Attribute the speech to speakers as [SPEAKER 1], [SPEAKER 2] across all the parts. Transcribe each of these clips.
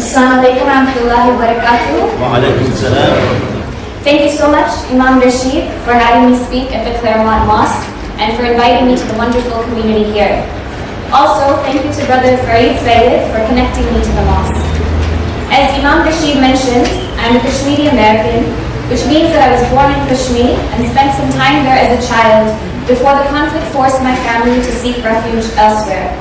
[SPEAKER 1] Assalamu alaikum wa rahmatullahi wa barakatuh.
[SPEAKER 2] Wa alaikum salam.
[SPEAKER 1] Thank you so much, Imam Rashid, for having me speak at the Claremont Mosque and for inviting me to the wonderful community here. Also, thank you to Brother Farid Sayyid for connecting me to the mosque. As Imam Rashid mentioned, I'm a Kashmiri American, which means that I was born in Kashmir and spent some time there as a child before the conflict forced my family to seek refuge elsewhere.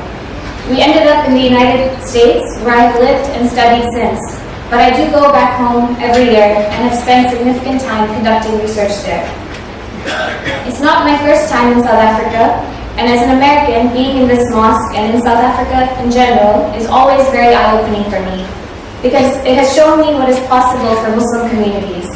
[SPEAKER 1] We ended up in the United States, where I've lived and studied since, but I do go back home every year and have spent significant time conducting research there. It's not my first time in South Africa, and as an American, being in this mosque and in South Africa in general is always very eye-opening for me, because it has shown me what is possible for Muslim communities.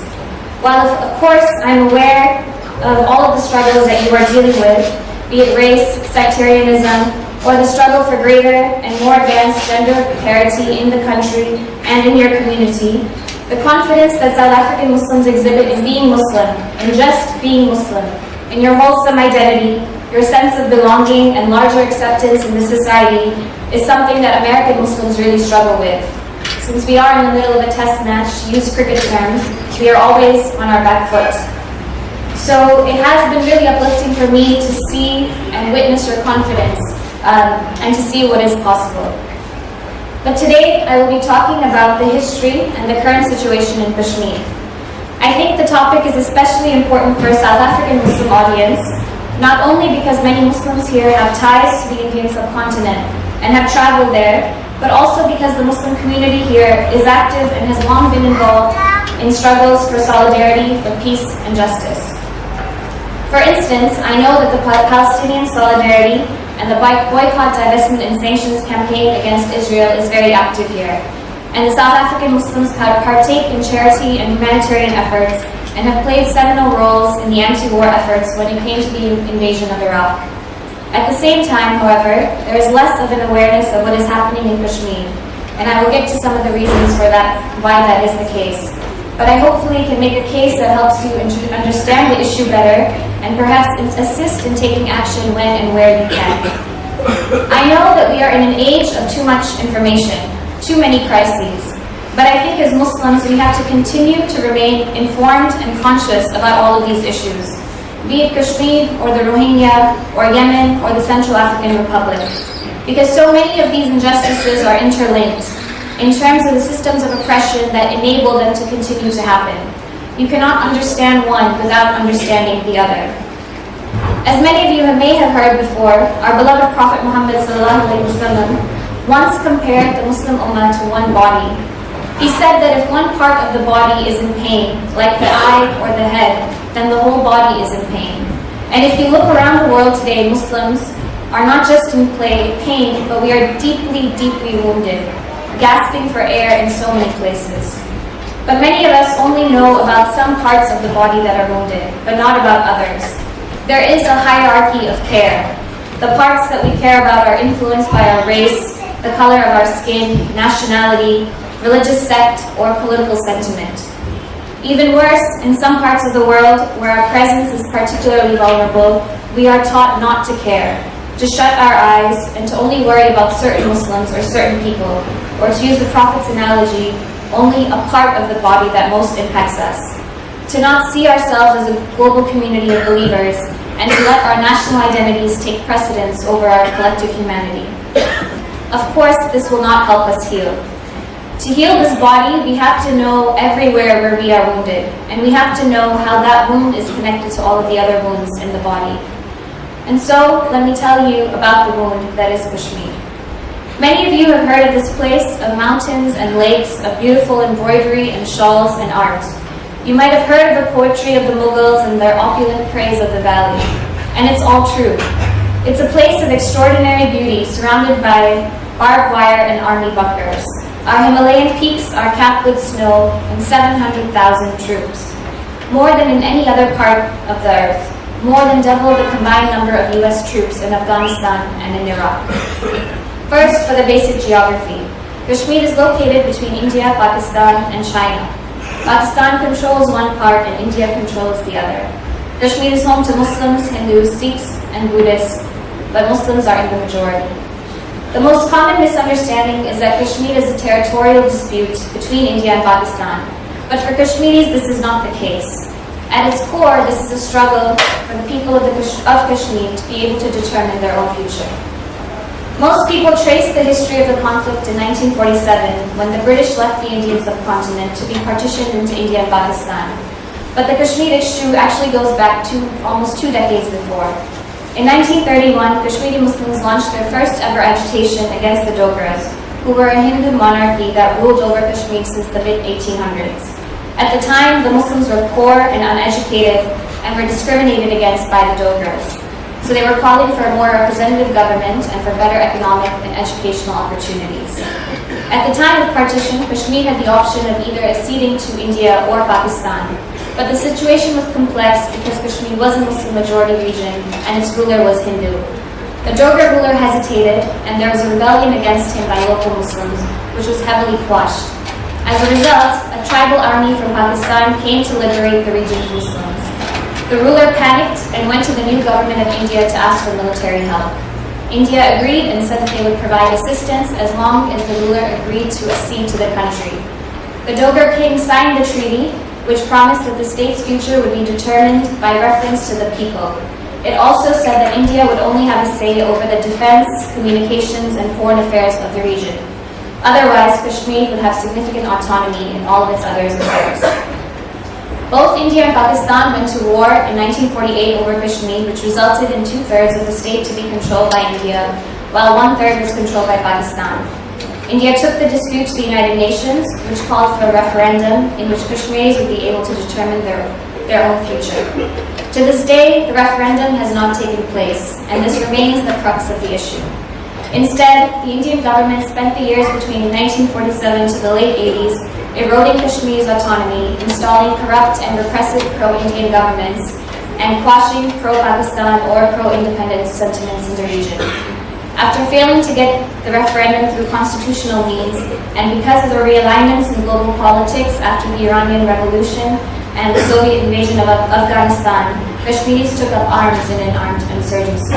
[SPEAKER 1] While of course I'm aware of all of the struggles that you are dealing with, be it race, sectarianism, or the struggle for greater and more advanced gender parity in the country and in your community, the confidence that South African Muslims exhibit in being Muslim, and just being Muslim, in your wholesome identity, your sense of belonging and larger acceptance in the society is something that American Muslims really struggle with. Since we are in the middle of a test match, to use cricket terms, we are always on our back foot. So it has been really uplifting for me to see and witness your confidence and to see what is possible. But today I will be talking about the history and the current situation in Kashmir. I think the topic is especially important for a South African Muslim audience, not only because many Muslims here have ties to the Indian subcontinent and have traveled there, but also because the Muslim community here is active and has long been involved in struggles for solidarity, for peace and justice. For instance, I know that the Palestinian Solidarity and the Boycott, Divestment and Sanctions campaign against Israel is very active here. And the South African Muslims partake in charity and humanitarian efforts and have played seminal roles in the anti-war efforts when it came to the invasion of Iraq. At the same time, however, there is less of an awareness of what is happening in Kashmir, and I will get to some of the reasons for that, why that is the case. But I hopefully can make a case that helps you understand the issue better and perhaps assist in taking action when and where you can. I know that we are in an age of too much information, too many crises, but I think as Muslims we have to continue to remain informed and conscious about all of these issues, be it Kashmir or the Rohingya or Yemen or the Central African Republic, because so many of these injustices are interlinked in terms of the systems of oppression that enable them to continue to happen. You cannot understand one without understanding the other. As many of you may have heard before, our beloved Prophet Muhammad ﷺ once compared the Muslim Ummah to one body. He said that if one part of the body is in pain, like the eye or the head, then the whole body is in pain. And if you look around the world today, Muslims are not just in pain, but we are deeply, deeply wounded, gasping for air in so many places. But many of us only know about some parts of the body that are wounded, but not about others. There is a hierarchy of care. The parts that we care about are influenced by our race, the color of our skin, nationality, religious sect, or political sentiment. Even worse, in some parts of the world where our presence is particularly vulnerable, we are taught not to care, to shut our eyes, and to only worry about certain Muslims or certain people, or to use the Prophet's analogy, only a part of the body that most impacts us. To not see ourselves as a global community of believers, and to let our national identities take precedence over our collective humanity. Of course, this will not help us heal. To heal this body, we have to know everywhere where we are wounded, and we have to know how that wound is connected to all of the other wounds in the body. And so, let me tell you about the wound that is Kashmir. Many of you have heard of this place of mountains and lakes, of beautiful embroidery and shawls and art. You might have heard of the poetry of the Mughals and their opulent praise of the valley. And it's all true. It's a place of extraordinary beauty, surrounded by barbed wire and army bunkers. Our Himalayan peaks are capped with snow and 700,000 troops. More than in any other part of the earth. More than double the combined number of US troops in Afghanistan and in Iraq. First, for the basic geography. Kashmir is located between India, Pakistan, and China. Pakistan controls one part and India controls the other. Kashmir is home to Muslims, Hindus, Sikhs, and Buddhists, but Muslims are in the majority. The most common misunderstanding is that Kashmir is a territorial dispute between India and Pakistan. But for Kashmiris, this is not the case. At its core, this is a struggle for the people of Kashmir to be able to determine their own future. Most people trace the history of the conflict in 1947, when the British left the Indian subcontinent to be partitioned into India and Pakistan. But the Kashmir issue actually goes back to almost 2 decades before. In 1931, Kashmiri Muslims launched their first ever agitation against the Dogras, who were a Hindu monarchy that ruled over Kashmir since the mid-1800s. At the time, the Muslims were poor and uneducated and were discriminated against by the Dogras. So they were calling for a more representative government and for better economic and educational opportunities. At the time of partition, Kashmir had the option of either acceding to India or Pakistan. But the situation was complex because Kashmir was a Muslim-majority region and its ruler was Hindu. The Dogra ruler hesitated, and there was a rebellion against him by local Muslims, which was heavily quashed. As a result, a tribal army from Pakistan came to liberate the region's Muslims. The ruler panicked and went to the new government of India to ask for military help. India agreed and said that they would provide assistance as long as the ruler agreed to accede to the country. The Dogra king signed the treaty, which promised that the state's future would be determined by reference to the people. It also said that India would only have a say over the defense, communications, and foreign affairs of the region. Otherwise, Kashmir would have significant autonomy in all of its other affairs. Both India and Pakistan went to war in 1948 over Kashmir, which resulted in 2/3 of the state to be controlled by India, while 1/3 was controlled by Pakistan. India took the dispute to the United Nations, which called for a referendum in which Kashmiris would be able to determine their own future. To this day, the referendum has not taken place, and this remains the crux of the issue. Instead, the Indian government spent the years between 1947 to the late 80s eroding Kashmir's autonomy, installing corrupt and repressive pro-Indian governments, and quashing pro-Pakistan or pro-independence sentiments in the region. After failing to get the referendum through constitutional means, and because of the realignments in global politics after the Iranian Revolution and the Soviet invasion of Afghanistan, Kashmiris took up arms in an armed insurgency.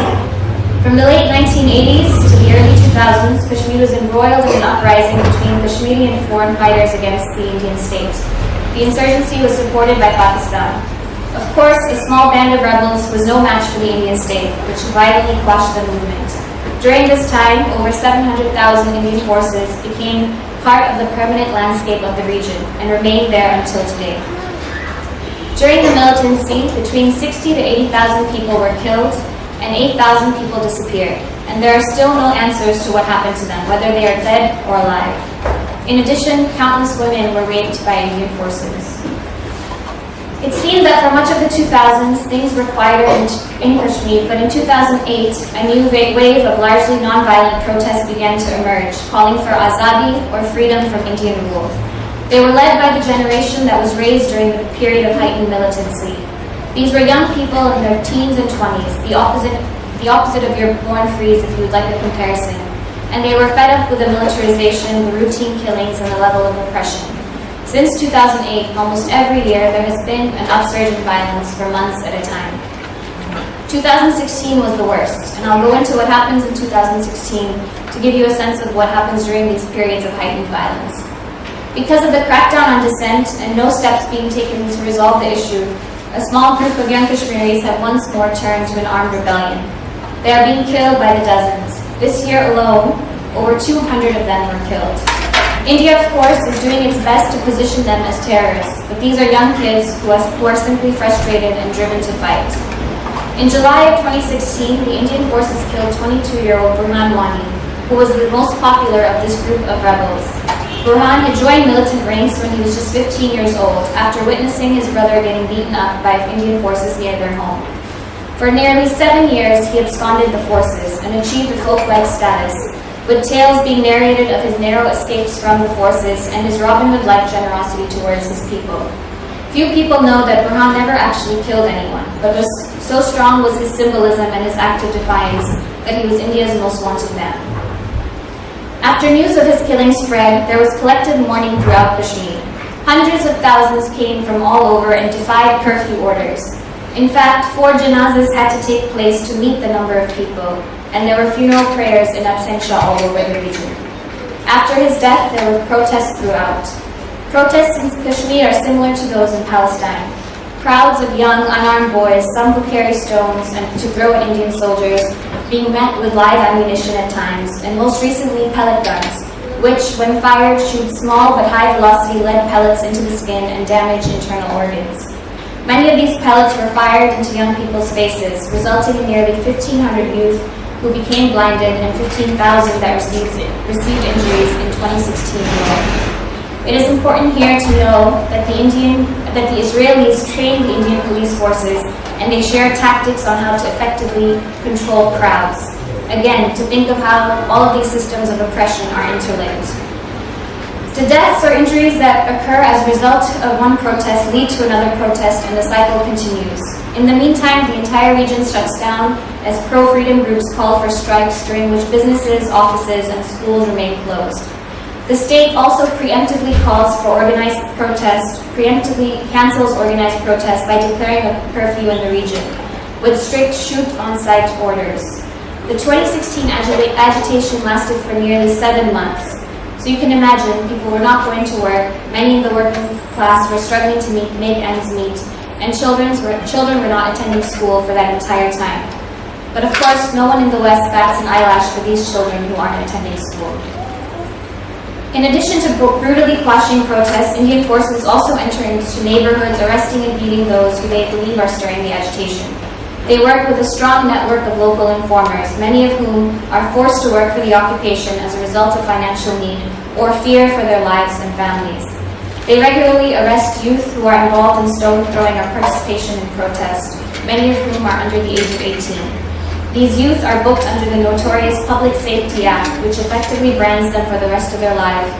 [SPEAKER 1] From the late 1980s to the early 2000s, Kashmir was embroiled in an uprising between Kashmiri and foreign fighters against the Indian state. The insurgency was supported by Pakistan. Of course, a small band of rebels was no match for the Indian state, which violently quashed the movement. During this time, over 700,000 Indian forces became part of the permanent landscape of the region and remained there until today. During the militancy, between 60 to 80,000 people were killed and 8,000 people disappeared, and there are still no answers to what happened to them, whether they are dead or alive. In addition, countless women were raped by Indian forces. It seemed that for much of the 2000s, things were quieter in Kashmir, but in 2008, a new wave of largely non-violent protests began to emerge, calling for azadi or freedom from Indian rule. They were led by the generation that was raised during the period of heightened militancy. These were young people in their teens and 20s, the opposite of your born frees if you would like a comparison. And they were fed up with the militarization, the routine killings, and the level of oppression. Since 2008, almost every year, there has been an upsurge in violence for months at a time. 2016 was the worst, and I'll go into what happens in 2016 to give you a sense of what happens during these periods of heightened violence. Because of the crackdown on dissent and no steps being taken to resolve the issue, a small group of young Kashmiris have once more turned to an armed rebellion. They are being killed by the dozens. This year alone, over 200 of them were killed. India, of course, is doing its best to position them as terrorists, but these are young kids who are simply frustrated and driven to fight. In July of 2016, the Indian forces killed 22-year-old Burhan Wani, who was the most popular of this group of rebels. Burhan had joined militant ranks when he was just 15 years old, after witnessing his brother getting beaten up by Indian forces near their home. For nearly 7 years, he absconded the forces and achieved a folk-like status, with tales being narrated of his narrow escapes from the forces and his Robin Hood-like generosity towards his people. Few people know that Burhan never actually killed anyone, but so strong was his symbolism and his act of defiance that he was India's most wanted man. After news of his killing spread, there was collective mourning throughout Kashmir. Hundreds of thousands came from all over and defied curfew orders. In fact, 4 janazas had to take place to meet the number of people, and there were funeral prayers in absentia all over the region. After his death, there were protests throughout. Protests in Kashmir are similar to those in Palestine. Crowds of young, unarmed boys, some who carry stones and to throw at Indian soldiers, being met with live ammunition at times, and most recently pellet guns, which, when fired, shoot small but high-velocity lead pellets into the skin and damage internal organs. Many of these pellets were fired into young people's faces, resulting in nearly 1,500 youth who became blinded and 15,000 that received injuries in 2016 alone. It is important here to know that the Israelis train the Indian police forces and they share tactics on how to effectively control crowds. Again, to think of how all of these systems of oppression are interlinked. The deaths or injuries that occur as a result of one protest lead to another protest and the cycle continues. In the meantime, the entire region shuts down as pro-freedom groups call for strikes during which businesses, offices, and schools remain closed. The state also preemptively calls for organized protest, preemptively cancels organized protest by declaring a curfew in the region, with strict shoot-on-site orders. The 2016 agitation lasted for nearly 7 months. So you can imagine, people were not going to work, many in the working class were struggling to make ends meet, and children were not attending school for that entire time. But of course, no one in the West bats an eyelash for these children who aren't attending school. In addition to brutally quashing protests, Indian forces also enter into neighborhoods, arresting and beating those who they believe are stirring the agitation. They work with a strong network of local informers, many of whom are forced to work for the occupation as a result of financial need or fear for their lives and families. They regularly arrest youth who are involved in stone throwing or participation in protest, many of whom are under the age of 18. These youth are booked under the notorious Public Safety Act, which effectively brands them for the rest of their life,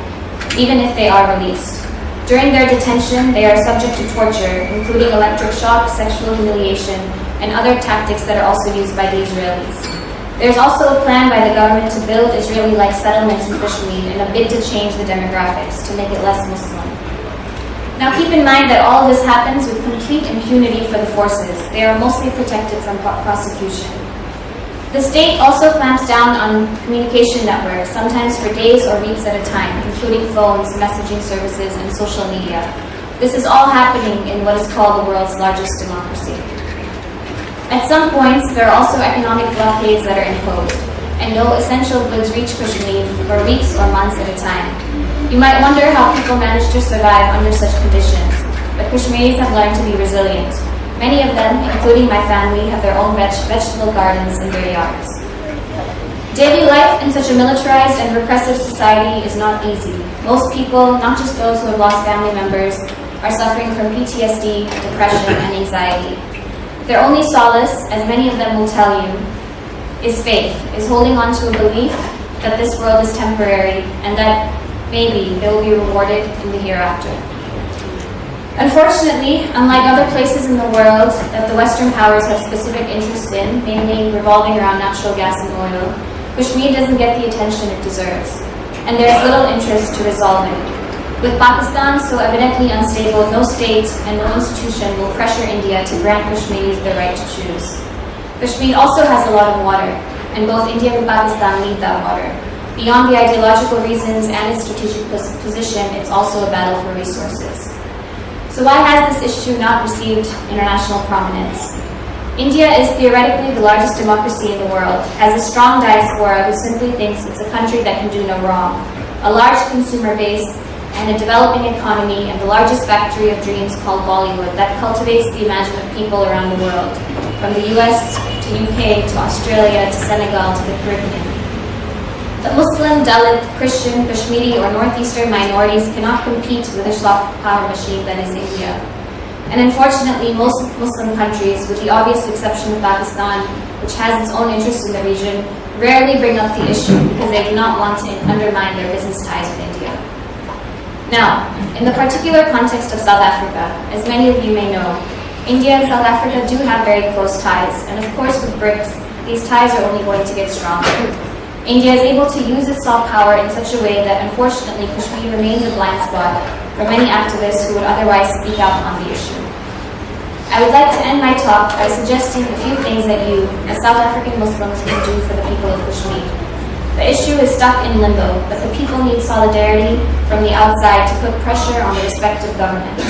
[SPEAKER 1] even if they are released. During their detention, they are subject to torture, including electric shock, sexual humiliation, and other tactics that are also used by the Israelis. There's also a plan by the government to build Israeli-like settlements in Kashmir in a bid to change the demographics, to make it less Muslim. Now keep in mind that all of this happens with complete impunity for the forces. They are mostly protected from prosecution. The state also clamps down on communication networks, sometimes for days or weeks at a time, including phones, messaging services, and social media. This is all happening in what is called the world's largest democracy. At some points, there are also economic blockades that are imposed, and no essential goods reach Kashmir for weeks or months at a time. You might wonder how people manage to survive under such conditions, but Kashmiris have learned to be resilient. Many of them, including my family, have their own vegetable gardens in their yards. Daily life in such a militarized and repressive society is not easy. Most people, not just those who have lost family members, are suffering from PTSD, depression, and anxiety. Their only solace, as many of them will tell you, is faith, is holding on to a belief that this world is temporary and that maybe they will be rewarded in the hereafter. Unfortunately, unlike other places in the world that the Western powers have specific interests in, mainly revolving around natural gas and oil, Kashmir doesn't get the attention it deserves, and there is little interest to resolve it. With Pakistan so evidently unstable, no state and no institution will pressure India to grant Kashmiris the right to choose. Kashmir also has a lot of water, and both India and Pakistan need that water. Beyond the ideological reasons and its strategic position, it's also a battle for resources. So why has this issue not received international prominence? India is theoretically the largest democracy in the world, has a strong diaspora who simply thinks it's a country that can do no wrong, a large consumer base, and a developing economy, and the largest factory of dreams called Bollywood that cultivates the imagination of people around the world, from the US to UK to Australia to Senegal to the Caribbean. The Muslim, Dalit, Christian, Kashmiri, or Northeastern minorities cannot compete with the soft power machine that is India. And unfortunately, most Muslim countries, with the obvious exception of Pakistan, which has its own interests in the region, rarely bring up the issue because they do not want to undermine their business ties with India. Now, in the particular context of South Africa, as many of you may know, India and South Africa do have very close ties, and of course with BRICS, these ties are only going to get stronger. India is able to use its soft power in such a way that unfortunately Kashmir remains a blind spot for many activists who would otherwise speak out on the issue. I would like to end my talk by suggesting a few things that you, as South African Muslims, can do for the people of Kashmir. The issue is stuck in limbo, but the people need solidarity from the outside to put pressure on the respective governments.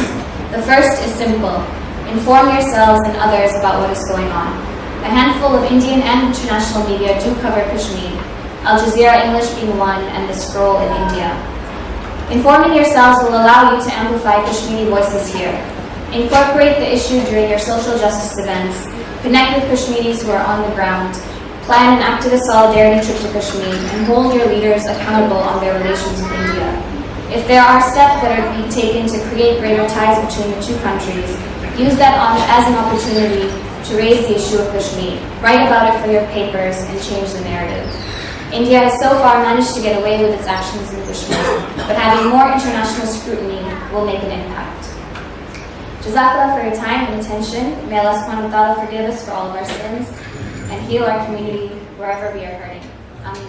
[SPEAKER 1] The first is simple. Inform yourselves and others about what is going on. A handful of Indian and international media do cover Kashmir, Al Jazeera English being one, and The Scroll in India. Informing yourselves will allow you to amplify Kashmiri voices here. Incorporate the issue during your social justice events. Connect with Kashmiris who are on the ground. Plan an activist solidarity trip to Kashmir and hold your leaders accountable on their relations with India. If there are steps that are being taken to create greater ties between the two countries, use that as an opportunity to raise the issue of Kashmir. Write about it for your papers and change the narrative. India has so far managed to get away with its actions in Kashmir, but having more international scrutiny will make an impact. Jazakallah for your time and attention. May Allah subhanahu wa ta'ala forgive us for all of our sins and heal our community wherever we are hurting. Ameen.